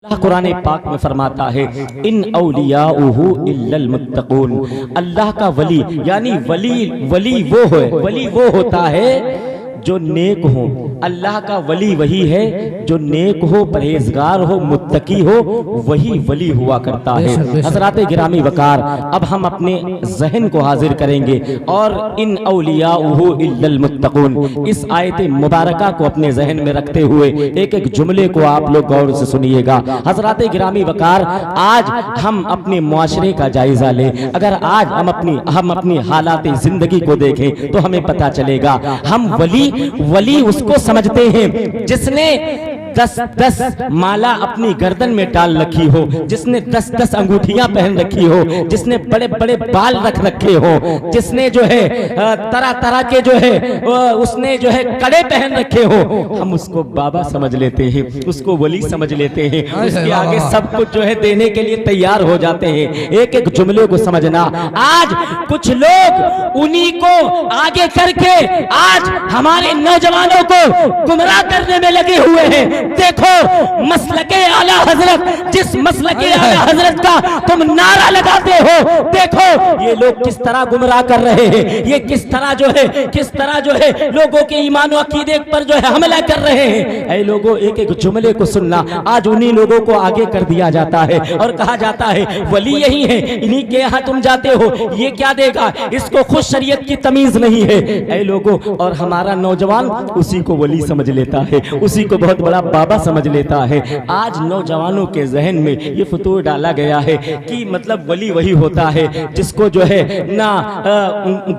अल्लाह कुरान पाक में फरमाता है इन औलियाउहु इल्लल मुत्तकून। अल्लाह का वली यानी वली वो होता है जो नेक हो। अल्लाह का वली वही है जो नेक हो, परहेजगार हो, मुत्तकी हो, वही वली हुआ करता है। हज़रात गिरामी वकार, अब हम अपने जहन को हाजिर करेंगे और इन औलियाउहु इल्लल मुत्तकून इस आयत मुबारका को अपने जहन में रखते हुए एक एक जुमले को आप लोग गौर से सुनिएगा। हज़रात गिरामी वकार, आज हम अपने मुआशरे का जायजा लें। अगर आज हम अपनी हालात जिंदगी को देखें तो हमें पता चलेगा हम वली उसको समझते हैं जिसने 10 माला अपनी गर्दन में डाल रखी हो, जिसने 10 अंगूठियां पहन रखी हो, जिसने बड़े बड़े बाल रख रखे हो, जिसने जो है तरह तरह के जो है उसने जो है कड़े पहन रखे हो, हम उसको बाबा समझ लेते हैं, उसको वली समझ लेते हैं। उसके आगे सब कुछ जो है देने के लिए तैयार हो जाते हैं। एक एक जुमले को समझना। आज कुछ लोग उन्हीं को आगे करके आज हमारे नौजवानों को गुमराह करने में लगे हुए हैं। देखो मसलके आला हजरत, जिस मसलके आला हजरत का तुम नारा लगाते हो, देखो ये लोग किस तरह गुमराह कर रहे हैं, ये किस तरह जो है लोगों के ईमान और अकीदे पर जो है हमला कर रहे हैं। ऐ लोगों, एक एक जुमले को सुनना। आज उन्हीं लोगों को आगे कर दिया जाता है और कहा जाता है वली यही है, इन्हीं के यहाँ तुम जाते हो, ये क्या देगा, इसको खुद शरीयत की तमीज नहीं है। ऐ लोगों, और हमारा नौजवान उसी को वली समझ लेता है, उसी को बहुत बड़ा बाबा समझ लेता है। आज नौजवानों के जहन में ये फतूर डाला गया है कि मतलब वली वही होता है जिसको जो है ना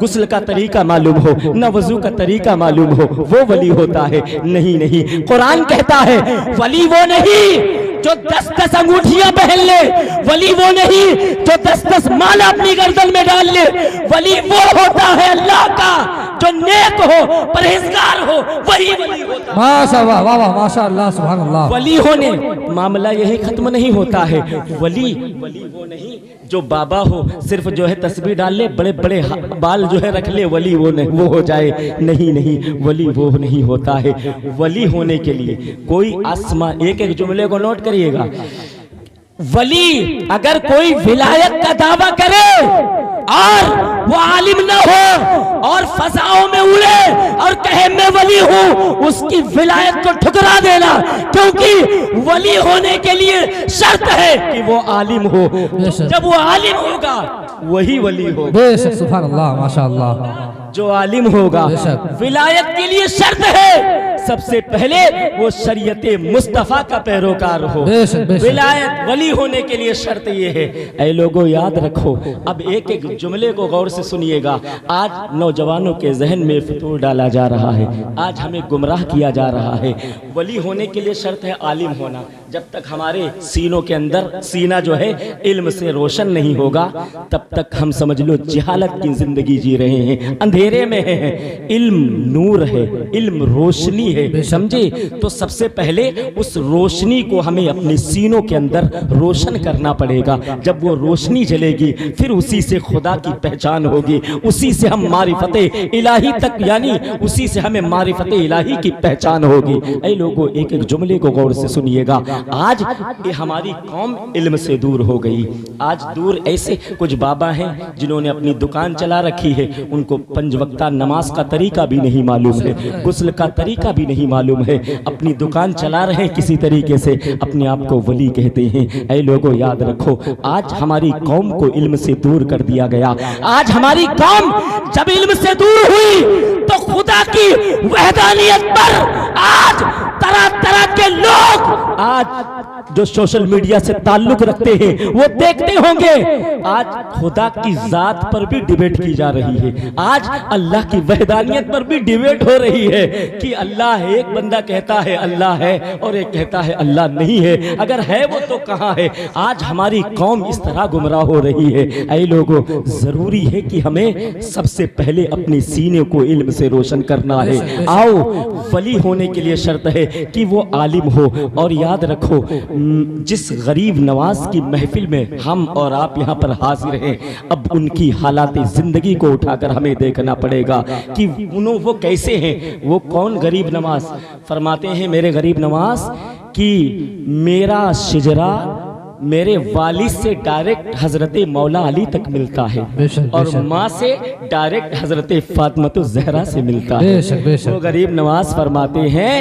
गुस्ल का तरीका मालूम हो, ना वजू का तरीका मालूम हो, वो वली होता है। नहीं नहीं, कुरान कहता है वली वो नहीं जो 10 अंगूठियां पहन ले, वली वो नहीं जो 10 माला अपनी गर्दन में डाल ले, वली वो होता है अल्लाह का जो नेक हो, परहेजगार हो, वही वली होता है। माशाअल्लाह, वाह वाह, माशाअल्लाह, सुभान अल्लाह। वली होने मामला यही खत्म नहीं होता है। वली वो नहीं जो बाबा हो, सिर्फ जो है तस्बीह डाल ले, बड़े बड़े बाल जो है रख ले, वली वो नहीं, वो हो जाए। नहीं नहीं, वली वो नहीं होता है। वली होने के लिए कोई आसमान, एक एक जुमले को नोट करिएगा। वली अगर कोई विलायत का दावा करे और वो आलिम न हो और फजाओं में उड़े और कहे मैं वली हूं, उसकी विलायत को ठुकरा देना, क्योंकि वली होने के लिए शर्त है कि वो आलिम हो। जब वो आलिम होगा वही वली होगा। बेशक, सुभान अल्लाह, माशाअल्लाह। जो आलिम होगा, विलायत के लिए शर्त है सबसे पहले वो शरीयत मुस्तफा का पैरोकार हो। विलायत वली होने के लिए शर्त ये है। ऐ लोगों, याद रखो। अब एक एक जुमले को गौर से सुनिएगा। आज नौजवानों के जहन में फितूर डाला जा रहा है, आज हमें गुमराह किया जा रहा है। वली होने के लिए शर्त है आलिम होना। जब तक हमारे सीनों के अंदर सीना जो है इल्म से रोशन नहीं होगा, तब तक हम समझ लो जिहालत की जिंदगी जी रहे हैं, अंधेरे में है। इल्म नूर है, इल्म रोशनी है, समझे? तो सबसे पहले उस रोशनी को हमें अपने सीनों के अंदर रोशन करना पड़ेगा। जब वो रोशनी जलेगी, फिर उसी से खुदा की पहचान होगी, उसी से हम मारिफते इलाही तक, यानी उसी से हमें मारिफते इलाही की पहचान होगी। ऐ लोगों, एक एक जुमले को गौर से सुनिएगा। आज ये हमारी कौम इल्म से दूर हो गई। आज दूर ऐसे कुछ बाबा हैं जिन्होंने अपनी दुकान चला रखी है, उनको 5 वक्ता नमाज का तरीका भी नहीं मालूम है, गुस्ल का तरीका भी नहीं मालूम है, अपनी दुकान चला रहे हैं किसी तरीके से, अपने आप को वली कहते हैं। ऐ लोगों, याद रखो, आज हमारी कौम को इल्म से दूर कर दिया गया। आज हमारी कौम जब इल्म से दूर हुई तो खुदा की वहदानियत पर आज तरह तरह के लोग, आज जो सोशल मीडिया से ताल्लुक रखते हैं, वो देखते होंगे आज खुदा की जात पर भी डिबेट की जा रही है, आज अल्लाह की वहदानियत पर भी डिबेट हो रही है कि अल्लाह है। एक बंदा कहता है अल्लाह है और एक कहता है अल्लाह नहीं है, अगर है वो तो कहाँ है? आज हमारी कौम इस तरह गुमराह हो रही है। ऐ लोगों, जरूरी है कि हमें सबसे पहले अपने सीने को इल्म से रोशन करना है। आओ, वली होने के लिए शर्त है कि वो आलिम हो। और याद रखो, जिस गरीब नवाज की महफिल में हम और आप यहाँ पर हाजिर हैं, अब उनकी हालात जिंदगी को उठाकर हमें देखना पड़ेगा कि वो कैसे हैं, वो कौन गरीब नवाज। फरमाते हैं मेरे गरीब नवाज कि मेरा शिजरा मेरे वालिद से डायरेक्ट हजरत मौला अली तक मिलता है बेशक, और बेशक। माँ से डायरेक्ट हजरत फातिमा ज़हरा से मिलता बेशक, है। बेशक। वो गरीब नवाज फरमाते हैं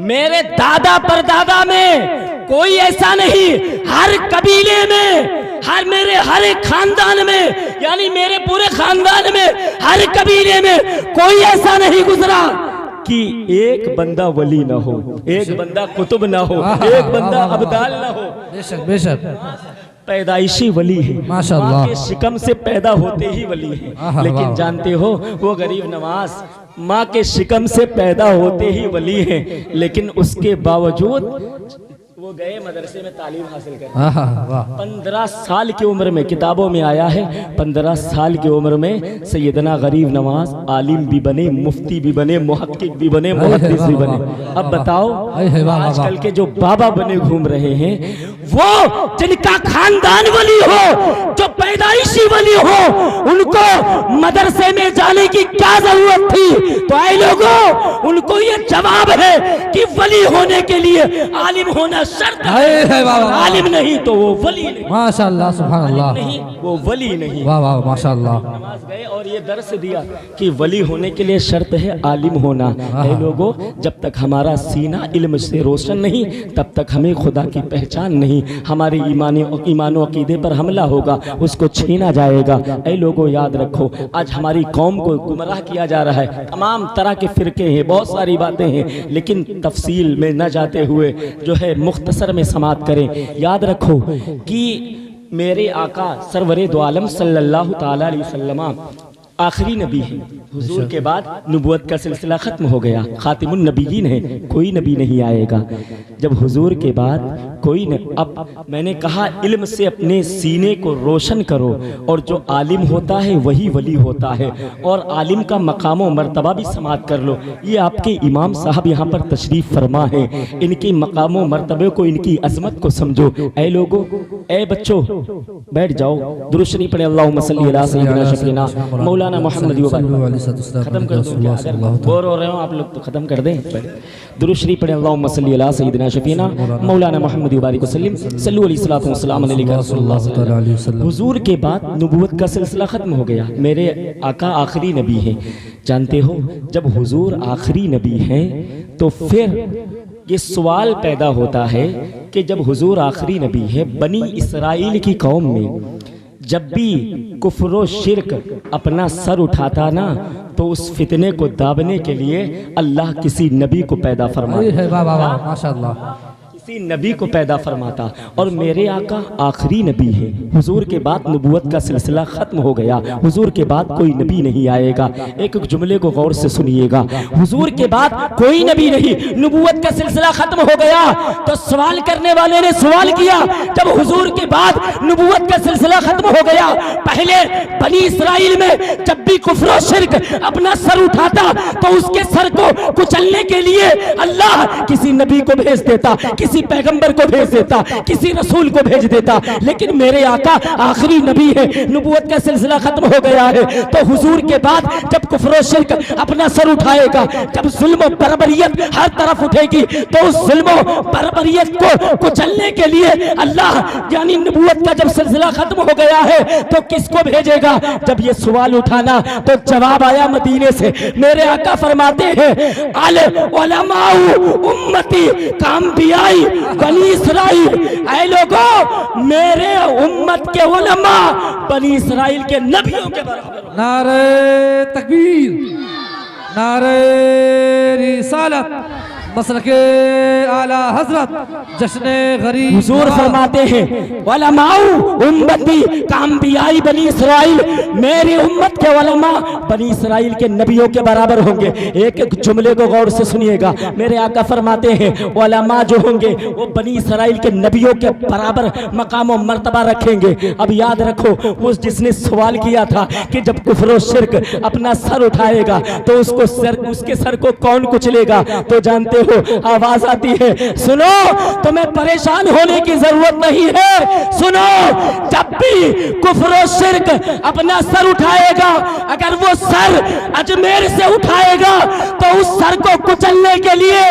मेरे दादा परदादा में कोई ऐसा नहीं, हर कबीले में, हर एक खानदान में, यानी मेरे पूरे खानदान में, हर कबीले में कोई ऐसा नहीं गुजरा कि एक बंदा वली ना हो, एक बंदा कुतुब ना हो, एक बंदा अब्दाल ना हो। बेशक बेशक। पैदाइशी वली है, माशाअल्लाह। माँ के शिकम से पैदा होते ही वली है। लेकिन जानते हो वो गरीब नवाज माँ के शिकम से पैदा होते ही वली है, लेकिन उसके बावजूद वो गए मदरसे में तालीम हासिल कर। 15 साल की उम्र में, किताबों में आया है 15 साल की उम्र में सैयदना गरीब नवाज आलिम भी बने, मुफ्ती भी बने, मुहक्किक भी बने, मुहद्दिस भी बने। अब बताओ आजकल के जो बाबा बने घूम रहे हैं, वो जिनका खानदान वली हो, जो पैदाइशी वली हो, उनको मदरसे में जाने की क्या जरूरत थी? तो आए लोगों, उनको ये जवाब है कि वली होने के लिए आलिम होना शर्त है। आलिम नहीं तो वो वली नहीं। माशाअल्लाह, सुभान अल्लाह। नहीं वो वली नहीं। वाह वाह माशाअल्लाह। नमाज गए और ये दर्स दिया कि वली होने के लिए शर्त है आलिम होना। ऐ लोगों, जब तक हमारा सीना इल्म से रोशन नहीं, तब तक हमें खुदा की पहचान नहीं। हमारे ईमान और अकीदे पर हमला होगा, उसको छीना जाएगा। ऐ लोगों, याद रखो, आज हमारी कौम को गुमराह किया जा रहा है। तमाम तरह के फिरके हैं, बहुत सारी बातें हैं, लेकिन तफसील में न जाते हुए जो है मुख्तसर में समात करें। याद रखो कि मेरे आका सरवरे दो आलम सल्लल्लाहु ताला अलैहि वसल्लम आखिरी नबी है। हुजूर के बाद नबूवत का सिलसिला खत्म हो गया, खातिमुन नबीयीन है, कोई नबी नहीं आएगा। जब हुजूर के बाद कोई न, अब मैंने कहा इल्म से अपने सीने को रोशन करो, और जो आलिम होता है वही वली होता है। और आलिम का मकाम व मर्तबा भी समात कर लो। ये आपके इमाम साहब यहाँ पर तशरीफ फरमा है, इनके मकाम व मर्तबे को, इनकी अजमत को समझो। ऐ लोगो, ऐ बच्चों, बैठ जाओ, दुरूद शरीफ पढ़े। अल्लाहुम्मा सल्ली अला सय्यिदिना शफीना मौलाना मोहम्मद। खत्म कर दो, अगर बोर हो रहे हो आप लोग तो खत्म कर दें। दुरूद शरीफ पढ़े। अल्लाहुम्मा सल्ली अला सय्यिदिना शफीना मौलाना मोहम्मद बारिक वसल्लम सल्लु अलैहि सल्लतु वस्सलाम अलैका रसूलुल्लाह सल्लल्लाहु अलैहि वसल्लम। हुजूर के बाद नबूवत का सिलसिला खत्म हो गया, मेरे आका आखिरी नबी हैं। जानते हो, जब हुजूर आखिरी नबी हैं तो फिर ये सवाल पैदा होता है कि जब हुजूर आखिरी नबी है, बनी इसराइल की कौम में जब भी कुफ्र व शिर्क अपना सर उठाता ना, तो उस फितने को दाबने के लिए अल्लाह किसी नबी को पैदा फरमाता, माशाअल्लाह, किसी नबी को पैदा फरमाता। और मेरे आका आखिरी नबी है। हुजूर के बाद नबूवत का सिलसिला खत्म हो गया, हुजूर के बाद कोई नबी नहीं आएगा। एक एक जुमले को गौर से सुनिएगा, हुजूर के बाद कोई नबी नहीं, नबूवत का सिलसिला खत्म हो गया। तो सवाल करने वाले ने सवाल किया, जब हुजूर के बाद नबूवत का सिलसिला खत्म हो गया, पहले बनी इसराइल में जब भी कुफ्र और शिर्क अपना सर उठाता तो उसके सर को कुचलने के लिए अल्लाह किसी नबी को भेज देता, किसी पैगंबर को भेज देता, किसी रसूल को भेज देता। लेकिन मेरे आका आखिरी नबी है, नबूवत का सिलसिला खत्म हो गया है। तो हुजूर के बाद जब कुफ्र और शिर्क अपना सर उठाएगा, जब जुल्म और बर्बरियत हर तरफ उठेगी, तो उस जुल्म और बर्बरियत को कुचलने के लिए अल्लाह यानी नबूवत का जब सिलसिला खत्म हो गया है तो किसको भेजेगा? जब ये सवाल उठाना तो जवाब आया मदीने से। मेरे आका फरमाते हैं, अल उलमाउ उम्मती कांबियाई बनी इसराइल। ऐ लोगों, मेरे उम्मत के उलमा बनी इसराइल के नबियों के बराबर। नारे तकबीर, नारे रिसालत, मसलके आला हजरत, जश्न गरीब। हुजूर फरमाते हैं, उलमाउ उम्मती कांबियाई बनी इसराइल, मेरी उम्मत के उलमा बनी इसराइल के नबियों के बराबर होंगे। एक एक जुमले को गौर से सुनिएगा। मेरे आका फरमाते हैं, उलमा जो होंगे वो बनी इसराइल के नबियों के बराबर मकाम और मर्तबा रखेंगे। अब याद रखो, उस जिसने सवाल किया था कि जब कुफ्र और शिर्क अपना सर उठाएगा तो उसके सर को कौन कुचलेगा, तो जानते हो आवाज आती है, सुनो तुम्हें परेशान होने की जरूरत नहीं है। सुनो, जब भी कुफ्र और शिर्क अपना सर उठाएगा, अगर वो सर अजमेर से उठाएगा तो उस सर को कुचलने के लिए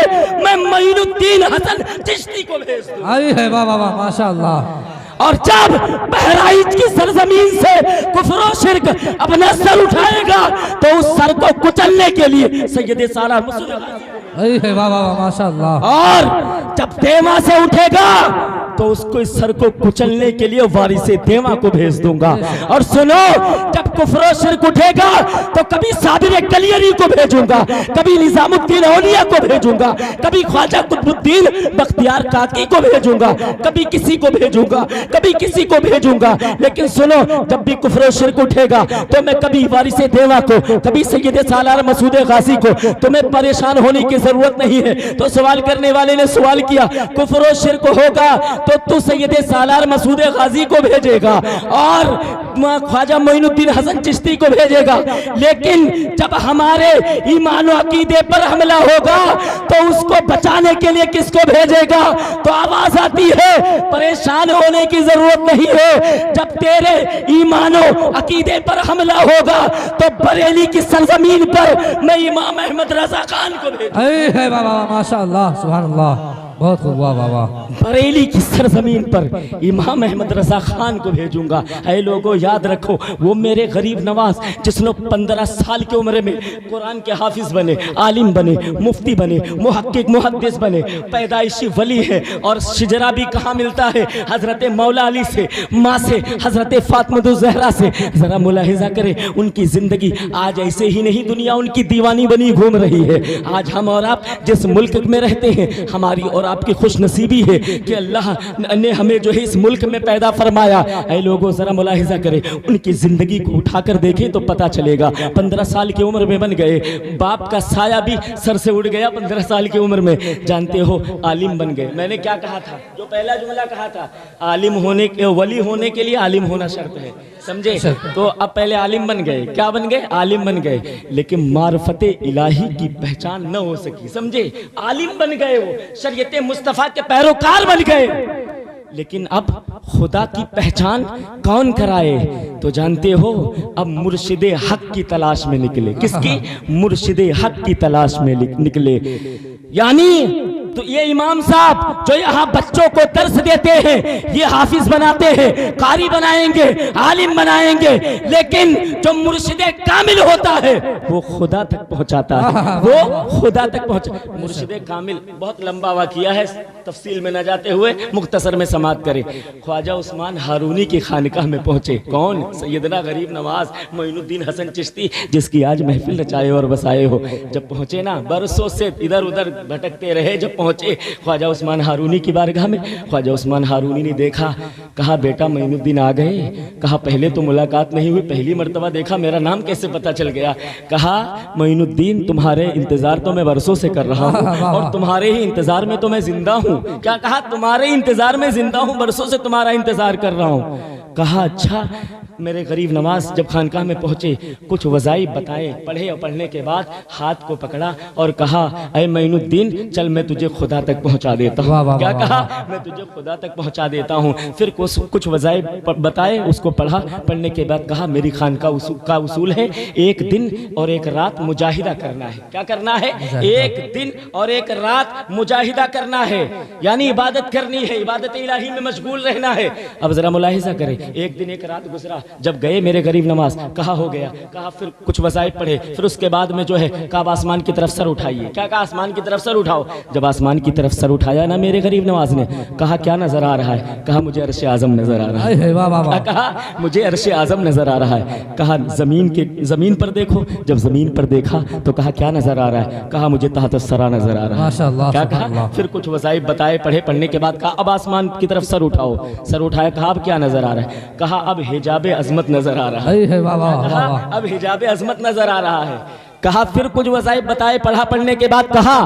मैं मोइनुद्दीन हसन चिश्ती को भेज दूं। आई है, वाह वाह वाह, माशाअल्लाह। और जब बहराइच की सरजमीन से कुफ्र और शिर्क अपना सर उठाएगा तो उस सर को कुचलने के लिए सैयद सालार मसूद आई है, वाह वाह वाह, माशाअल्लाह। और जब देवा से उठेगा तो उसको इस सर को कुचलने के लिए वारिसे देवा को भेज दूंगा। और सुनो, जब कुफ्र और शिर्क उठेगा तो कभी साबिर कलियरी को भेजूंगा, कभी निजामुद्दीन औलिया को भेजूंगा, कभी ख्वाजा कुतुबुद्दीन बख्तियार काकी को भेजूंगा, कभी किसी को भेजूंगा, कभी किसी को भेजूंगा। लेकिन सुनो, जब भी कुफ्र और शिर्क उठेगा तो मैं कभी वारिसे देवा को, कभी सैयद सालार मसूद गाजी को, तुम्हें परेशान होने की जरूरत नहीं है। तो सवाल करने वाले ने सवाल किया, कुफ्र और शिर्क होगा तो तू सैयद सालार मसूद गाजी को भेजेगा और ख्वाजा मोइनुद्दीन हसन चिश्ती को भेजेगा, लेकिन जब हमारे ईमान और अकीदे पर हमला होगा तो उसको बचाने के लिए किसको भेजेगा? तो आवाज आती है, परेशान होने की जरूरत नहीं है। जब तेरे ईमान और अकीदे पर हमला होगा तो बरेली की सरजमीन पर मैं इमाम अहमद रजा खान को भेजूंगा। है, वाह वाह, माशाअल्लाह, सुभान अल्लाह, बहुत खूब, वाह वाह वाह। बरेली की सरजमीन पर इमाम अहमद रजा खान को भेजूंगा। ऐ लोगों, याद रखो, वो मेरे गरीब नवाज जिसने 15 साल की उम्र में कुरान के हाफिज बने, आलिम बने, मुफ्ती बने, मुहक्किक मुहद्दिस बने, पैदाइशी वली है। और शिजरा भी कहाँ मिलता है? हजरत मौला अली से, माँ से, हजरत फातिमा ज़हरा से। जरा मुलाहिजा करें उनकी जिंदगी। आज ऐसे ही नहीं दुनिया उनकी दीवानी बनी घूम रही है। आज हम और आप जिस मुल्क में रहते हैं, हमारी और आपकी खुश नसीबी है कि अल्लाह ने हमें जो है इस मुल्क में पैदा फरमाया। ऐ लोगों, जरा मुलाहिजा करें, उनकी जिंदगी को उठाकर देखें तो पता चलेगा। 15 साल की उम्र में बन गए, बाप का साया भी सर से उड़ गया 15 साल की उम्र में। जानते हो, आलिम बन गए। मैंने क्या कहा था? जो पहला जुमला कहा था, आलिम होने के, वली होने के लिए आलिम होना शर्त है, समझे? तो अब पहले आलिम बन गए। क्या बन गए? आलिम बन गए, लेकिन मार्फत इलाही की पहचान न हो सकी, समझे? आलिम बन गए, वो शरीयत मुस्तफा के पैरोकार बन गए, लेकिन अब खुदा की पहचान कौन कराए? तो जानते हो, अब मुर्शिदे हक की तलाश में निकले। किसकी? मुर्शिदे हक की तलाश में निकले। यानी तो ये इमाम साहब जो यहाँ बच्चों को दर्स देते हैं, ये हाफिज बनाते हैं, कारी बनाएंगे, आलिम बनाएंगे, लेकिन जो मुर्शिदे कामिल होता है वो खुदा तक पहुंचाता है, वो खुदा तक पहुंचा। मुर्शिदे कामिल बहुत लंबा वाक़िया है, तफसील में न जाते हुए मुख्तसर में समात करें। ख्वाजा उस्मान हारूनी की खानकाह में पहुंचे। कौन? सैयदना गरीब नवाज मोइनुद्दीन हसन चिश्ती, जिसकी आज महफिल रचाए और बसाए हो। जब पहुंचे ना, बरसों से इधर उधर भटकते रहे, जब पहुंचे ख्वाजा उस्मान हारूनी की बारगाह में, ख्वाजा उस्मान हारूनी ने देखा, कहा बेटा मोइनुद्दीन आ गए। कहा पहले तो मुलाकात नहीं हुई, पहली मर्तबा देखा, मेरा नाम कैसे पता चल गया? कहा मोइनुद्दीन, तुम्हारे इंतजार तो मैं बरसों से कर रहा हूँ और तुम्हारे ही इंतजार में तो मैं जिंदा हूँ। क्या कहा? तुम्हारे इंतजार में जिंदा हूँ, बरसों से तुम्हारा इंतजार कर रहा हूँ। कहा अच्छा। मेरे गरीब नवाज जब खानकाह में पहुंचे, कुछ वज़ाइफ बताए, पढ़े और पढ़ने के बाद हाथ को पकड़ा और कहा, ऐ मोइनुद्दीन, चल मैं तुझे खुदा तक पहुंचा देता हूँ। क्या कहा? मैं तुझे खुदा तक पहुंचा देता हूँ। फिर कुछ वज़ाइफ बताए, उसको पढ़ा, पढ़ने के बाद कहा, मेरी खानकाह का उसूल है, एक दिन और एक रात मुजाहिदा करना है। क्या करना है? एक दिन और एक रात मुजाहिदा करना है, यानी इबादत करनी है, इबादत इलाही में मशगूल रहना है। अब जरा मुलाहिजा करें, एक दिन एक रात गुजरा। जब गए मेरे गरीब नवाज, कहा हो गया। कहा फिर कुछ वज़ाइफ पढ़े, फिर उसके बाद में जो है कहा आसमान की तरफ सर उठाइए। क्या कहा? आसमान की तरफ सर उठाओ। जब आसमान की तरफ सर उठाया ना मेरे गरीब नवाज ने, कहा क्या नजर आ रहा है? कहा मुझे अर्श आजम नजर आ रहा है। कहा मुझे अर्श आजम नजर आ रहा है। कहा जमीन पर देखो। जब जमीन पर देखा तो कहा क्या नजर आ रहा है? कहा मुझे तहत सरा नजर आ रहा है। क्या कहा? फिर कुछ वज़ाइफ बताए, पढ़े, पढ़ने के बाद कहा अब आसमान की तरफ सर उठाओ। सर उठाया, कहा अब क्या नजर आ रहा है? कहा अब हिजाब अजमत नजर आ रहा है। कहा अब हिजाब अजमत नजर आ रहा है। कहा फिर कुछ वज़ाइफ बताए, पढ़ा, पढ़ने के बाद कहा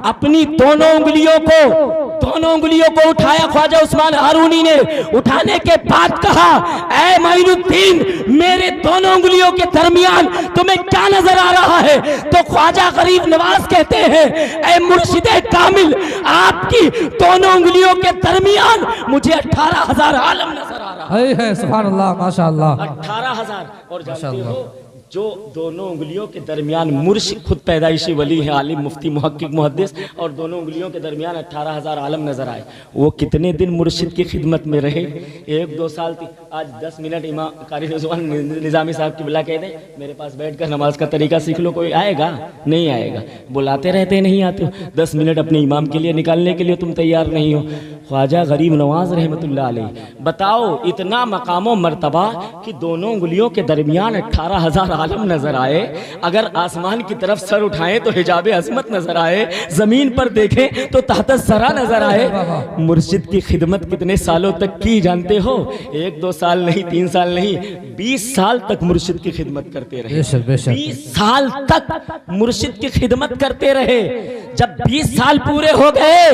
अपनी दोनों उंगलियों को दोनों उंगलियों को उठाया ख्वाजा उस्मान हारूनी ने। उठाने के बाद कहा, ऐ मोइनुद्दीन, मेरे दोनों उंगलियों के दरमियान तुम्हें क्या नजर आ रहा है? तो ख्वाजा गरीब नवाज कहते हैं, ऐ मुर्शिदे कामिल, आपकी दोनों उंगलियों के दरमियान मुझे 18,000 आलम नजर आ रहा है। सुभान अल्लाह, माशाअल्लाह। 18,000। और जानते हो, जो दोनों उंगलियों के दरमियान मुर्शिद, खुद पैदाइशी वली है, आलिम, मुफ्ती, मुहक्किक, मुहद्दिस, और दोनों उंगलियों के दरमियान 18,000 आलम नजर आए। वो कितने दिन मुर्शिद की खिदमत में रहे? 1-2 साल थी। आज 10 मिनट इमाम कारी रिजवान निजामी साहब की बिला कह दे, मेरे पास बैठकर नमाज का तरीका सीख लो, कोई आएगा? नहीं आएगा। बुलाते रहते नहीं आते हो। 10 मिनट अपने इमाम के लिए निकालने के लिए तुम तैयार नहीं हो। ख्वाजा गरीब नवाज रहमतुल्लाह अलैह, बताओ, इतना मकामो मर्तबा कि दोनों उंगलियों के दरमियान 18,000 आलम नजर आए। अगर आसमान की तरफ सर उठाएं तो हिजाबे अजमत नजर आए, जमीन पर देखें तो तहत सरा नजर आए। मुर्शिद की खिदमत कितने सालों तक की जानते हो? 1-2 साल नहीं, 3 साल नहीं, 20 साल तक मुर्शिद की खिदमत करते रहे। 20 साल तक मुर्शिद की खिदमत करते रहे। जब 20 साल पूरे हो गए,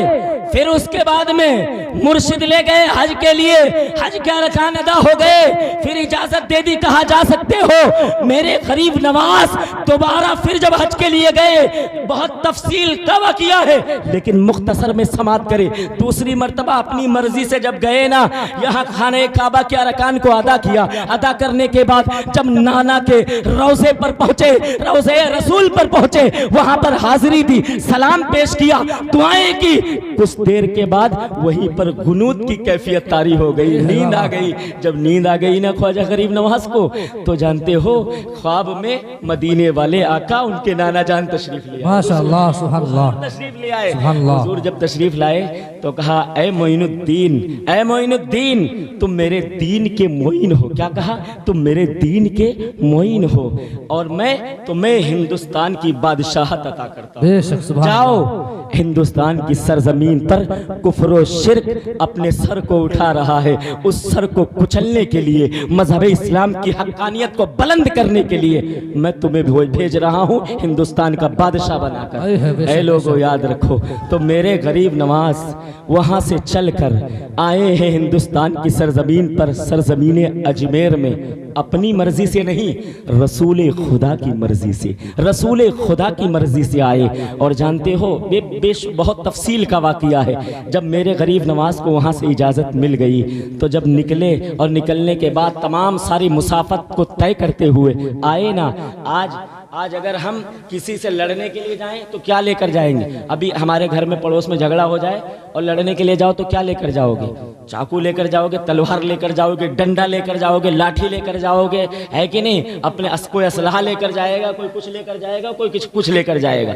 फिर उसके बाद में मुर्शिद ले गए हज के लिए। हज के अरकान अदा हो गए, फिर इजाजत दे दी, कहा जा सकते हो मेरे गरीब नवाज। दोबारा फिर जब हज के लिए गए, बहुत तफसील का वाक़िया है, लेकिन मुख्तसर में समात करे। दूसरी मर्तबा अपनी मर्जी से जब गए ना, यहाँ खाने काबा के अरकान को अदा किया। अदा करने के बाद जब नाना के रोजे पर पहुंचे, रोजे रसूल पर पहुंचे, वहां पर हाजिरी दी, सलाम पेश किया, दुआएं की। कुछ देर के बाद वहीं पर गुनूद की कैफियत तारी हो गई, नींद आ गई। जब नींद आ गई ना ख्वाजा गरीब नवाज को, तो जानते हो, ख्वाब में मदीने वाले आका उनके नाना जान तशरीफ ले आए। माशाअल्लाह, सुभान अल्लाह, तशरीफ ले आए। सुभान अल्लाह। हुजूर जब तशरीफ लाए तो कहा, ऐ मोइनुद्दीन, ऐ मोइनुद्दीन, तुम मेरे दीन के मोइन हो। क्या कहा? तुम मेरे दीन के मोइन हो, और मैं तुम्हें हिंदुस्तान की बादशाहत अता करता हूं। जाओ, हिंदुस्तान की सरजमीन पर कुफ्र और शिर्क अपने सर को उठा रहा है। उस सर को कुचलने के लिए, मजहब इस्लाम की हक्कानियत को बुलंद करने के लिए मैं तुम्हें भेज रहा हूँ हिंदुस्तान का बादशाह बनाकर। ऐ लोगों, याद रखो, तो मेरे गरीब नवाज वहाँ से चलकर आए हैं हिंदुस्तान की सरजमीन पर, सरजमीन अजमेर में, अपनी मर्जी से नहीं, रसूल खुदा की मर्जी से, रसूल खुदा की मर्जी से आए। और जानते हो, बहुत तफसील का वाक़िया है। जब मेरे गरीब नवाज को वहाँ से इजाज़त मिल गई, तो जब निकले, और निकलने के बाद तमाम सारी मुसाफत को तय करते हुए आए ना। आज अगर हम किसी से लड़ने के लिए जाएं तो क्या लेकर जाएंगे? अभी हमारे घर में पड़ोस में झगड़ा हो जाए और लड़ने के लिए जाओ तो क्या लेकर जाओगे? चाकू लेकर जाओगे, तलवार लेकर जाओगे, डंडा लेकर जाओगे, लाठी लेकर जाओगे, है कि नहीं? अपने कोई असलहा लेकर जाएगा, कोई कुछ लेकर जाएगा, कोई कुछ लेकर जाएगा।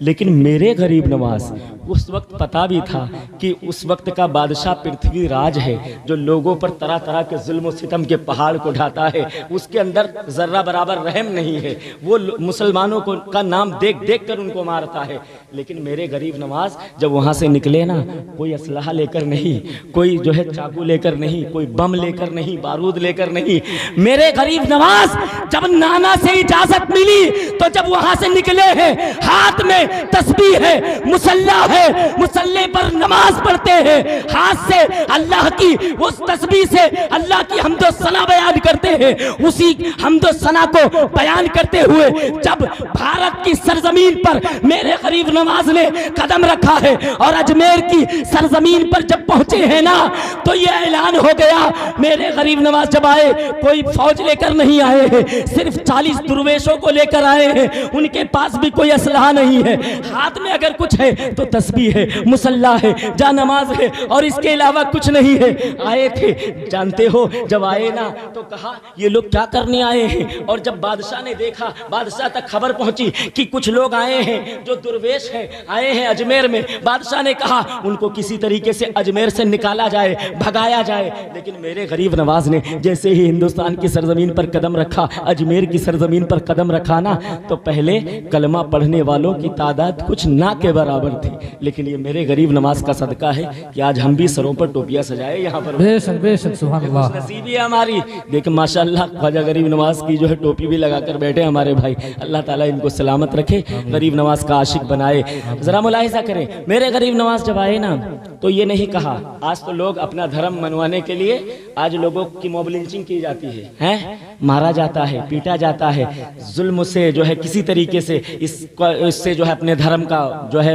लेकिन मेरे गरीब नवाज, उस वक्त पता भी था कि उस वक्त का बादशाह पृथ्वी राज है, जो लोगों पर तरह तरह के जुल्म सितम के पहाड़ को ढाता है। उसके अंदर जर्रा बराबर रहम नहीं है। वो मुसलमानों को का नाम देख देख कर उनको मारता है। लेकिन मेरे गरीब नवाज जब वहाँ से निकले ना, कोई असलहा लेकर नहीं, कोई जो है चाकू लेकर नहीं, कोई बम लेकर नहीं, बारूद लेकर नहीं। मेरे गरीब नवाज जब नाना से इजाजत मिली, तो जब वहाँ से निकले हैं, हाथ में तस्बीह है, मुसल्ला है, मुसल्ले पर नमाज पढ़ते हैं, हाथ से अल्लाह की उस तस्बीह से अल्लाह की हम्दो सना बयान करते हैं। उसी हम्दो सना को बयान करते हुए जब भारत की सरजमीन पर मेरे गरीब नवाज ने कदम रखा है, और अजमेर की सरजमीन पर जब पहुंचे हैं ना, तो ये ऐलान हो गया। मेरे गरीब नवाज जब आए, कोई फौज लेकर नहीं आए हैं, सिर्फ 40 दुर्वेशों को लेकर आए हैं। उनके पास भी कोई असलहा नहीं है, हाथ में अगर कुछ है तो तस्बीह है, मुसल्ला है, जा नमाज है, और इसके अलावा कुछ नहीं है। आए थे, जानते हो, जब आए ना तो कहा ये लोग क्या करने आए हैं। और जब बादशाह ने देखा, बादशाह तक खबर पहुंची कि कुछ लोग आए हैं जो दुर्वेश हैं, आए हैं अजमेर में। बादशाह ने कहा उनको किसी तरीके से अजमेर से निकाला जाए, भगाया जाए। लेकिन मेरे गरीब नवाज ने जैसे ही हिंदुस्तान की सरजमीन पर कदम रखा, अजमेर की सरजमीन पर कदम रखा ना, तो पहले कलमा पढ़ने वालों की तादाद कुछ ना के बराबर थी, लेकिन ये मेरे गरीब नवाज का सदका है कि आज हम भी सरों पर टोपियां सजाए यहाँ पर। बेशक सुभान अल्लाह। नसीबी है हमारी। देख माशाल्लाह ख्वाजा गरीब नवाज की जो है टोपी भी लगाकर बैठे हमारे भाई। अल्लाह ताला इनको सलामत रखे, गरीब नवाज का आशिक बनाए। जरा मुलाहिजा करें, मेरे गरीब नवाज जब आए ना तो ये नहीं कहा, आज तो लोग अपना धर्म मनवाने के लिए आज लोगों की मॉब लिंचिंग की जाती है, हैं मारा जाता है, पीटा जाता है, जुल्म से जो है किसी तरीके से इससे जो है अपने धर्म का जो है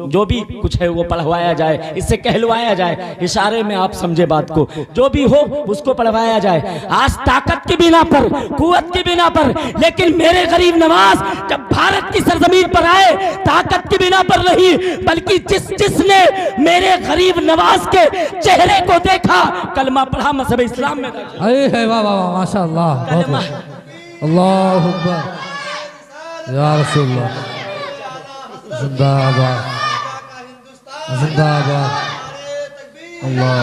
जो भी कुछ है वो पढ़वाया जाए, इससे कहलवाया जाए। इशारे में आप समझे बात को, जो भी हो उसको पढ़वाया जाए। आज ताकत की बिना पर, कुव्वत की बिना पर, लेकिन मेरे गरीब नवाज जब भारत की सरजमीन पर आए ताकत की बिना पर नहीं, बल्कि जिसने मेरे गरीब नवाज के चेहरे को देखा कलमा पढ़ा, मज़हब इस्लाम में दाखिल। अरे वाह वाह वाह माशाअल्लाह, बहुत अल्लाहु अकबर या रसूलल्लाह, जिंदाबाद जिंदाबाद। अल्लाह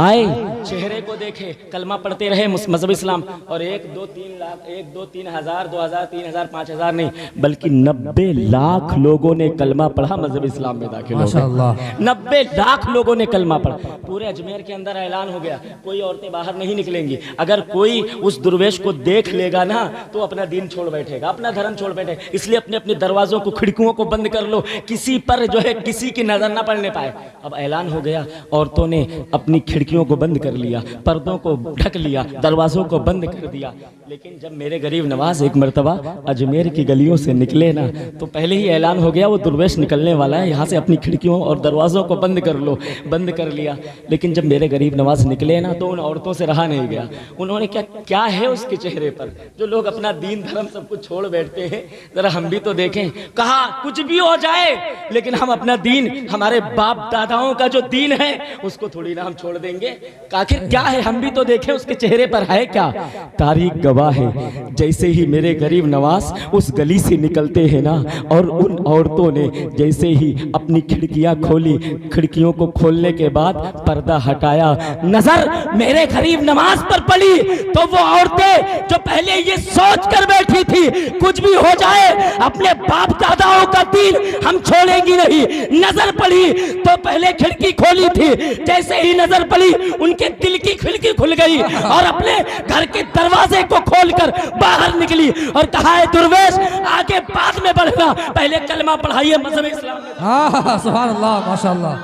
आए चेहरे को देखे, कलमा पढ़ते रहे मज़हब इस्लाम, और 1 2 3 लाख, 1 2 3 हज़ार, 2 हज़ार, 3 हज़ार, 5 हज़ार नहीं, बल्कि 90 लाख लोगों ने कलमा पढ़ा, मज़हब इस्लाम में दाखिल हो गए। 90 लाख लोगों ने कलमा पढ़ा। पूरे अजमेर के अंदर ऐलान हो गया, कोई औरतें बाहर नहीं निकलेंगी। अगर कोई उस दुर्वेश को देख लेगा ना तो अपना दीन छोड़ बैठेगा, अपना धर्म छोड़ बैठेगा। इसलिए अपने अपने दरवाजों को, खिड़कियों को बंद कर लो, किसी पर जो है किसी की नजर ना पड़ने पाए। अब ऐलान हो गया, औरतों ने अपनी खिड़कियों को बंद कर लिया, पर्दों को ढक लिया, दरवाजों को बंद कर दिया। लेकिन जब मेरे गरीब नवाज एक मर्तबा अजमेर की गलियों से निकले ना तो पहले ही ऐलान हो गया वो दुर्वेश निकलने वाला है, यहाँ से अपनी खिड़कियों और दरवाजों को बंद कर लो, बंद कर लिया। लेकिन जब मेरे गरीब नवाज निकले ना तो उन औरतों से रहा नहीं गया। उन्होंने क्या है उसके चेहरे पर, जो लोग अपना दीन धर्म सब कुछ छोड़ बैठते हैं, जरा हम भी तो देखें। कहा कुछ भी हो जाए लेकिन हम अपना दीन, हमारे बाप दादाओं का जो दीन है उसको थोड़ी ना हम छोड़ देंगे। आखिर क्या है, हम भी तो देखें उसके चेहरे पर है क्या। तारीख गवाह है, जैसे ही मेरे गरीब नवाज उस गली से निकलते हैं ना और उन औरतों ने जैसे ही अपनी खिड़कियां खोली, खिड़कियों को खोलने के बाद पर्दा हटाया, नजर मेरे गरीब नवाज पर पड़ी तो वो औरतें जो पहले ये सोच कर बैठी थी कुछ भी हो जाए अपने बाप दादाओं का दीन हम छोड़ेंगी नहीं, नजर पड़ी तो पहले खिड़की खोली थी, जैसे ही नजर पड़ी उनके दिल की खिड़की खुल गई और अपने घर के दरवाजे को खोलकर बाहर निकली और कहा है दुर्वेश आगे बाद में बढ़ना, पहले कलमा पढ़ाइए मज़हब इस्लाम में। हाँ सुभान अल्लाह माशाअल्लाह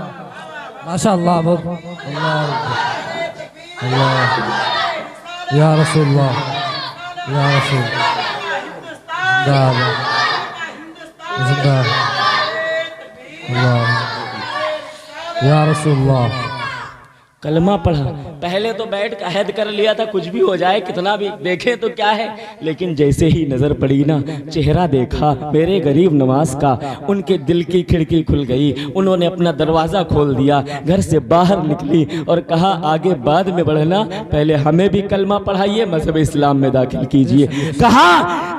माशाअल्लाह, बहुत अल्लाह या रसूलल्लाह या रसूल, जिंदाबाद जिंदाबाद अल्लाह या रसूलल्लाह। कलमा पढ़ा, पहले तो बैठ का अहद कर लिया था कुछ भी हो जाए, कितना भी देखे तो क्या है, लेकिन जैसे ही नजर पड़ी ना, चेहरा देखा मेरे गरीब नवाज का, उनके दिल की खिड़की खुल गई, उन्होंने अपना दरवाजा खोल दिया, घर से बाहर निकली और कहा आगे बाद में बढ़ना, पहले हमें भी कलमा पढ़ाइए, मज़हब इस्लाम में दाखिल कीजिए। कहा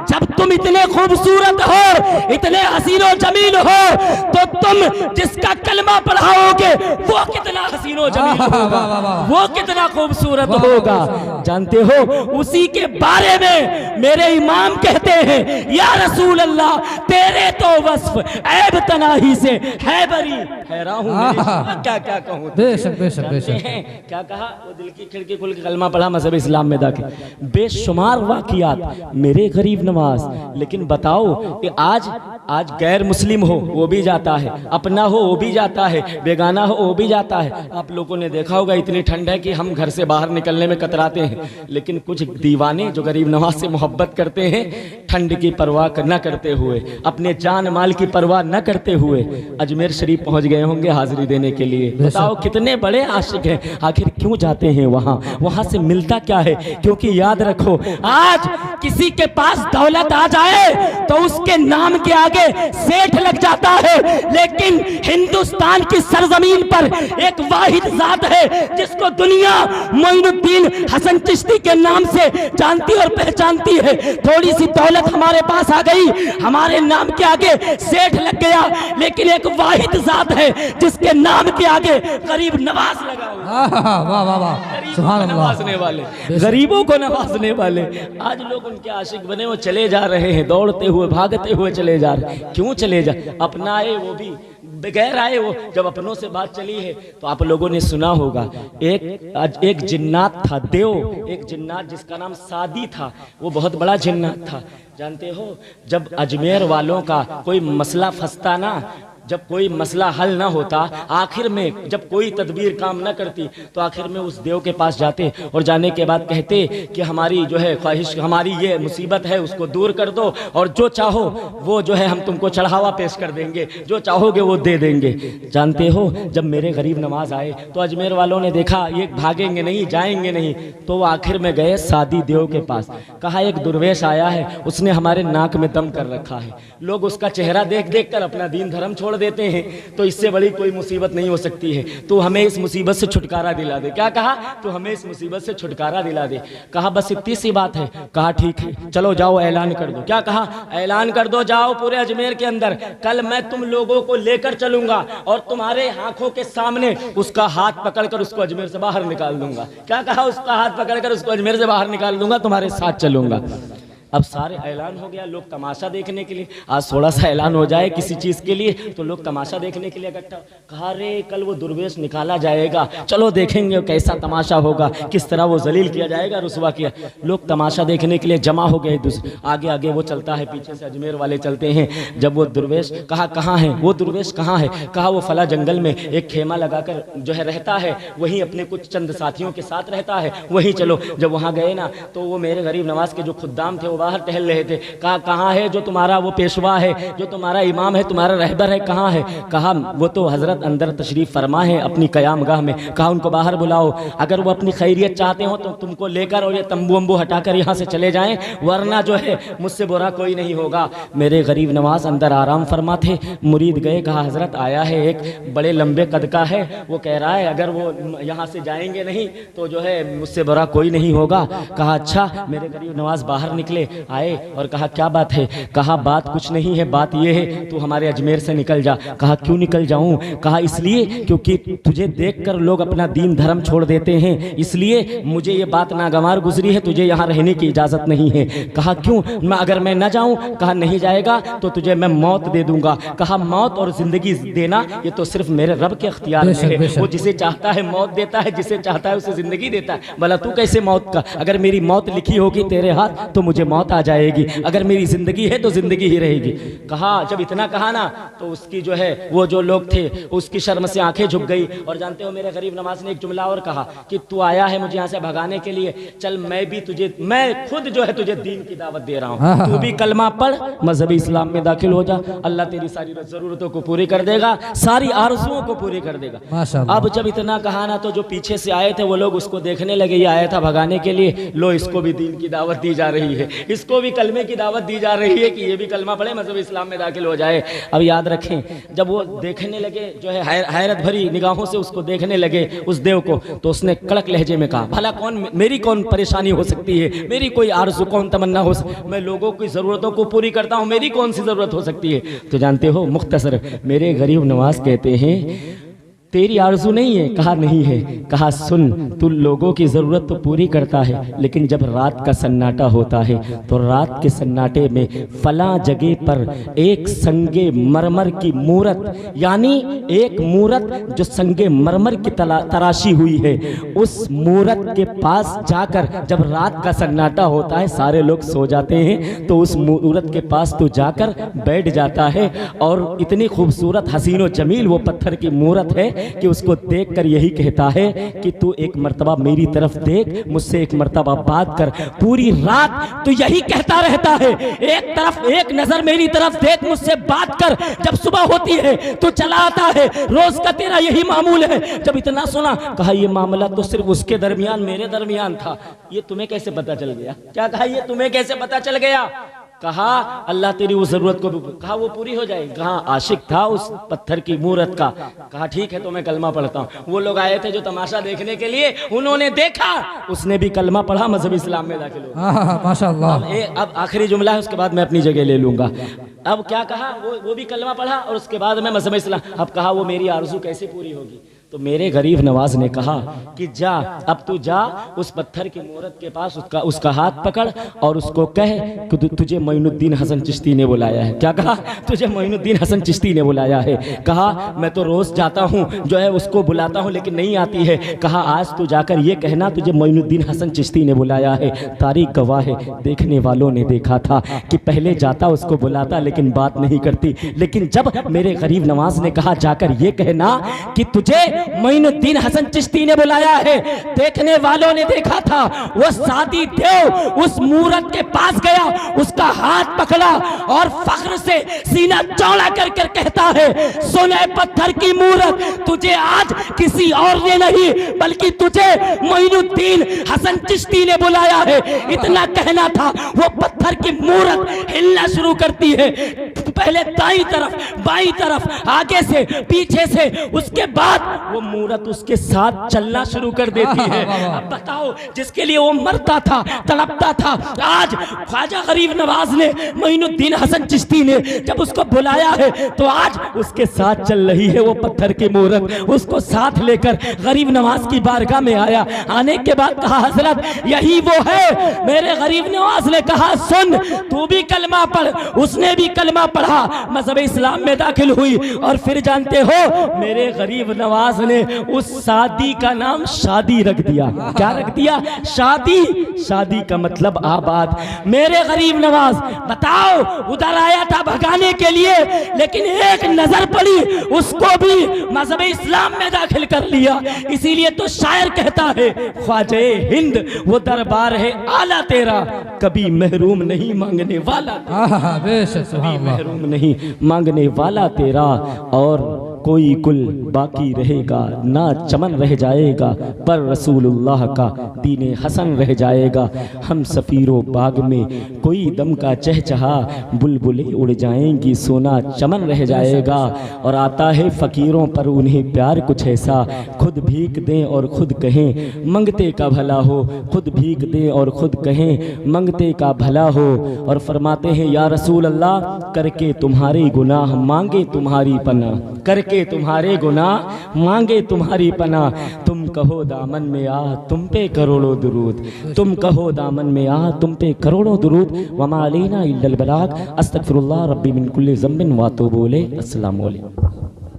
जब तुम इतने खूबसूरत हो, इतने हसीनो जमील हो, तो तुम जिसका कलमा पढ़ाओगे वो कितना हसीनो जमील होगा, वो कितना खूबसूरत होगा। जानते हो उसी के बारे में मेरे इमाम कहते हैं या रसूल अल्लाह तेरे तो वस्फ ऐब तनाही से है बरी, हैरान हूं क्या क्या कहूं। बेशक बेशक बेशक क्या कहा, वो दिल की खिड़की खुल के कलमा पढ़ा, मज़हब इस्लाम में दाखिल। बेशुमार वाक़ियात मेरे गरीब नवाज। लेकिन बताओ कि आज गैर मुस्लिम हो वो भी जाता है, अपना हो वो भी जाता है, बेगाना हो वो भी जाता है। आप लोगों ने देखा होगा इतनी ठंड है कि हम घर से बाहर निकलने में कतराते हैं, लेकिन कुछ दीवाने जो गरीब नवाज से मोहब्बत करते हैं, ठंड की परवाह न करते हुए, अपने जान माल की परवाह न करते हुए अजमेर शरीफ पहुंच गए होंगे हाजिरी देने के लिए। बताओ कितने बड़े आशिक हैं, आखिर क्यों जाते हैं वहां से मिलता क्या है। क्योंकि याद रखो आज किसी के पास दौलत आ जाए तो उसके नाम के आगे सेठ लग जाता है, लेकिन हिंदुस्तान की सरजमीन पर एक वाहिद जात है जिसको दुनिया मोइनुद्दीन हसन चिश्ती के नाम से जानती और पहचानती है। थोड़ी सी दौलत हमारे पास आ गई, हमारे नाम के आगे सेठ लग गया, लेकिन एक वाहिद जात है जिसके नाम के आगे गरीब नवाज लगा हुआ। वाह वाह वाह सुभान अल्लाह, नवाजने वाले, गरीबों को नवाजने वाले। आज लोग उनके आशिक बने, वो चले जा जा रहे हैं, दौड़ते हुए भागते हुए चले जा रहे हैं। क्यों चले जा, अपना आए वो भी बगैर आए वो, जब अपनों से बात चली है तो आप लोगों ने सुना होगा एक जिन्नात था, देव, एक जिन्नात जिसका नाम सादी था। वो बहुत बड़ा जिन्नात था, जानते हो। जब अजमेर वालों का कोई मसला फंसता ना, जब कोई मसला हल ना होता, आखिर में जब कोई तदबीर काम ना करती, तो आखिर में उस देव के पास जाते और जाने के बाद कहते कि हमारी जो है ख्वाहिश, हमारी ये मुसीबत है, उसको दूर कर दो, और जो चाहो वो जो है हम तुमको चढ़ावा पेश कर देंगे, जो चाहोगे वो दे देंगे। जानते हो, जब मेरे गरीब नवाज आए तो अजमेर वालों ने देखा ये भागेंगे नहीं, जाएंगे नहीं, तो वो आखिर में गए सादी देव के पास। कहा एक दुर्वेश आया है, उसने हमारे नाक में दम कर रखा है। लोग उसका चेहरा देख देख कर अपना दीन धर्म छोड़ देते हैं, तो इससे बड़ी कोई मुसीबत नहीं हो सकती है। तो हमें इस मुसीबत से छुटकारा दिला दे। क्या कहा? तो हमें इस मुसीबत से छुटकारा दिला दे। कहा बस इतनी सी बात है। कहा ठीक है, चलो जाओ ऐलान कर दो। क्या कहा? ऐलान कर दो, जाओ पूरे अजमेर के अंदर, कल मैं तुम लोगों को लेकर चलूंगा और तुम्हारे आंखों के सामने उसका हाथ पकड़कर उसको अजमेर से बाहर निकाल दूंगा। क्या कहा? उसका हाथ पकड़कर उसको अजमेर से बाहर निकाल दूंगा, तुम्हारे साथ चलूंगा। अब सारे ऐलान हो गया, लोग तमाशा देखने के लिए। आज थोड़ा सा ऐलान हो जाए किसी चीज़ के लिए तो लोग तमाशा देखने के लिए इकट्ठा। कहा रे कल वो दुर्वेश निकाला जाएगा, चलो देखेंगे कैसा तमाशा होगा, किस तरह वो जलील किया जाएगा, रुसवा किया। लोग तमाशा देखने के लिए जमा हो गए। आगे आगे वो चलता है, पीछे से अजमेर वाले चलते हैं। जब वो दुर्वेश, कहा कहाँ है वो दुर्वेश, कहाँ है? कहा वो फला जंगल में एक खेमा लगाकर जो है रहता है, वहीं अपने कुछ चंद साथियों के साथ रहता है, वहीं चलो। जब वहाँ गए ना तो वो मेरे गरीब नवाज के जो खुद्दाम थे वो बाहर टहल रहे थे। कहा कहाँ है जो तुम्हारा वो पेशवा है, जो तुम्हारा इमाम है, तुम्हारा रहबर है, कहाँ है? कहा वो तो हजरत अंदर तशरीफ फरमा है अपनी कयामगाह में। कहा उनको बाहर बुलाओ, अगर वो अपनी खैरियत चाहते हो तो तुमको लेकर और ये तंबू वंबू हटाकर यहाँ से चले जाएं, वरना जो है मुझसे बुरा कोई नहीं होगा। मेरे गरीब नवाज अंदर आराम फरमा थे। मुरीद गए, कहा हजरत आया है एक बड़े लंबे कद का है, वो कह रहा है अगर वो यहाँ से जाएंगे नहीं तो जो है मुझसे बुरा कोई नहीं होगा। कहा अच्छा। मेरे गरीब नवाज बाहर निकले, आए और कहा क्या बात है? कहा बात कुछ नहीं है, बात ये है तू हमारे अजमेर से निकल जा। कहा क्यों निकल जाऊं? कहा इसलिए क्योंकि तुझे देखकर लोग अपना दीन धर्म छोड़ देते हैं, इसलिए मुझे ये बात नागवार गुजरी है, तुझे यहाँ रहने की इजाजत नहीं है। कहा क्यों? अगर मैं न जाऊं? कहा नहीं जाएगा तो तुझे मैं मौत दे दूंगा। कहा मौत और जिंदगी देना ये तो सिर्फ मेरे रब के अख्तियार में है, वो जिसे चाहता है मौत देता है, जिसे चाहता है उसे जिंदगी देता है। भला तू कैसे मौत का? अगर मेरी मौत लिखी होगी तेरे हाथ तो मुझे मौत आ जाएगी, अगर मेरी जिंदगी है तो जिंदगी ही रहेगी। कहा जब इतना कहा ना तो उसकी जो है वो जो लोग थे उसकी शर्म से आंखें झुक गई। और जानते हो मेरे गरीब नवाज ने एक जुमला और कहा कि तू आया है मुझे यहाँ से भगाने के लिए, चल मैं भी तुझे, मैं खुद जो है तुझे दीन की दावत दे रहा हूँ, तू भी कलमा पढ़, मजहबी इस्लाम में दाखिल हो जा, अल्लाह तेरी सारी जरूरतों को पूरी कर देगा, सारी आरज़ुओं को पूरी कर देगा। अब जब इतना कहा ना तो जो पीछे से आए थे वो लोग उसको देखने लगे, ये आया था भगाने के लिए, लो इसको भी दीन की दावत दी जा रही है, इसको भी कलमे की दावत दी जा रही है कि ये भी कलमा पढ़े, मजहब इस्लाम में दाखिल हो जाए। अब याद रखें जब वो देखने लगे जो है हैरत भरी निगाहों से उसको देखने लगे उस देव को, तो उसने कड़क लहजे में कहा भला कौन मेरी कौन परेशानी हो सकती है, मेरी कोई आरज़ू कौन तमन्ना हो, मैं लोगों की ज़रूरतों को पूरी करता हूँ, मेरी कौन सी ज़रूरत हो सकती है? तो जानते हो मुख्तसर मेरे गरीब नवाज कहते हैं तेरी आरज़ू नहीं है? कहा नहीं है। कहा सुन, तू लोगों की ज़रूरत तो पूरी करता है, लेकिन जब रात का सन्नाटा होता है तो रात के सन्नाटे में फला जगह पर एक संगे मरमर की मूरत, यानी एक मूरत जो संगे मरमर की तराशी हुई है, उस मूरत के पास जाकर जब रात का सन्नाटा होता है सारे लोग सो जाते हैं, तो उस मूरत के पास तू जाकर बैठ जाता है और इतनी खूबसूरत हसीनो जमील वो पत्थर की मूरत है कि उसको देखकर यही कहता है कि तू एक मर्तबा मेरी तरफ देख, मुझसे एक मर्तबा बात कर। पूरी रात तू यही कहता रहता है, एक तरफ एक नजर मेरी तरफ देख, मुझसे बात कर। जब सुबह होती है तो चला आता है, रोज का तेरा यही मामूल है। जब इतना सुना कहा ये मामला तो सिर्फ उसके दरमियान मेरे दरमियान था, ये तुम्हें कैसे पता चल गया? क्या कहा? ये तुम्हें कैसे पता चल गया? कहा अल्लाह तेरी उस जरूरत को भी, कहा वो पूरी हो जाएगी। कहा आशिक था उस पत्थर की मूरत का। कहा ठीक है तो मैं कलमा पढ़ता हूँ। वो लोग आए थे जो तमाशा देखने के लिए, उन्होंने देखा, उसने भी कलमा पढ़ा, मजहब इस्लाम में दाखिल हुआ। माशाअल्लाह। अब आखिरी जुमला है, उसके बाद मैं अपनी जगह ले लूंगा। अब क्या कहा? वो भी कलमा पढ़ा और उसके बाद में मजहब इस्लाम। अब कहा वो मेरी आरज़ू कैसे पूरी होगी? तो मेरे गरीब नवाज ने कहा कि जा, अब तू जा उस पत्थर की मूरत के पास, उसका हाथ पकड़ और उसको कह कि तुझे मोइनुद्दीन हसन चिश्ती ने बुलाया है। क्या कहा? तुझे मोइनुद्दीन हसन चिश्ती ने बुलाया है। कहा मैं तो रोज जाता हूँ जो है उसको बुलाता हूँ लेकिन नहीं आती है। कहा आज तू जाकर ये कहना तुझे मोइनुद्दीन हसन चिश्ती ने बुलाया है। तारीख गवाह है, देखने वालों ने देखा था कि पहले जाता उसको बुलाता लेकिन बात नहीं करती, लेकिन जब मेरे गरीब नवाज ने कहा जाकर ये कहना कि तुझे मोइनुद्दीन हसन चिश्ती ने बुलाया है, देखने वालों ने देखा था। वो सादी देव उस मूरत के पास गया, उसका हाथ पकड़ा और फख्र से सीना चौड़ा कर कर कहता है, सोने पत्थर की मूरत, तुझे आज किसी और ने नहीं बल्कि तुझे मोइनुद्दीन हसन चिश्ती ने बुलाया है। इतना कहना था, वो पत्थर की मूरत हिलना शुरू करती है, पहले दाईं तरफ, बाईं तरफ, आगे से, पीछे से, उसके बाद वो मूरत उसके साथ चलना शुरू कर देती है। अब बताओ, जिसके लिए वो मरता था, तड़पता था, आज ख्वाजा गरीब नवाज ने, मोइनुद्दीन हसन चिश्ती ने जब उसको बुलाया है तो आज उसके साथ चल रही है वो पत्थर की मूरत। उसको साथ लेकर गरीब नवाज की बारगाह में आया। आने के बाद कहा, हजरत यही वो है। मेरे गरीब नवाज ने कहा, सुन, तू भी कलमा पढ़। उसने भी कलमा पढ़ा, मजहब इस्लाम में दाखिल हुई। और फिर जानते हो, मेरे गरीब नवाज ने उस शादी का नाम शादी रख दिया। क्या रख दिया? शादी। शादी का मतलब आबाद। मेरे गरीब नवाज, बताओ, उधर आया था भगाने के लिए, लेकिन एक नजर पड़ी, उसको भी मजहब इस्लाम में दाखिल कर लिया। इसीलिए तो शायर कहता है, ख्वाजे हिंद वो दरबार है आला तेरा, कभी महरूम नहीं मांगने वाला, महरूम नहीं मांगने वाला तेरा। और कोई कुल बाकी रहेगा ना चमन रह जाएगा, पर रसूलुल्लाह का दीने हसन रह जाएगा। हम सफ़ीरों बाग में कोई दम का चहचहा, बुलबुलें उड़ जाएंगी सोना चमन रह जाएगा। और आता है फ़कीरों पर उन्हें प्यार कुछ ऐसा, खुद भीख दें और खुद कहें मंगते का भला हो, खुद भीख दें और खुद कहें मंगते का भला हो। और फरमाते हैं, या रसूल अल्लाह, करके तुम्हारे गुनाह मांगे तुम्हारी पनाह, करके तुम्हारे गुनाह मांगे तुम्हारी पनाह। तुम कहो दामन में आ, तुम पे करोड़ों दुरूद, तुम कहो दामन में आ, तुम पे करोड़ों दुरूद। वमा अलैना इल्लल बलाग। अस्तगफिरुल्लाह रब्बी मिन कुल्ली ज़म्बिन व अतूबु इलैह। अस्सलामु अलैकुम।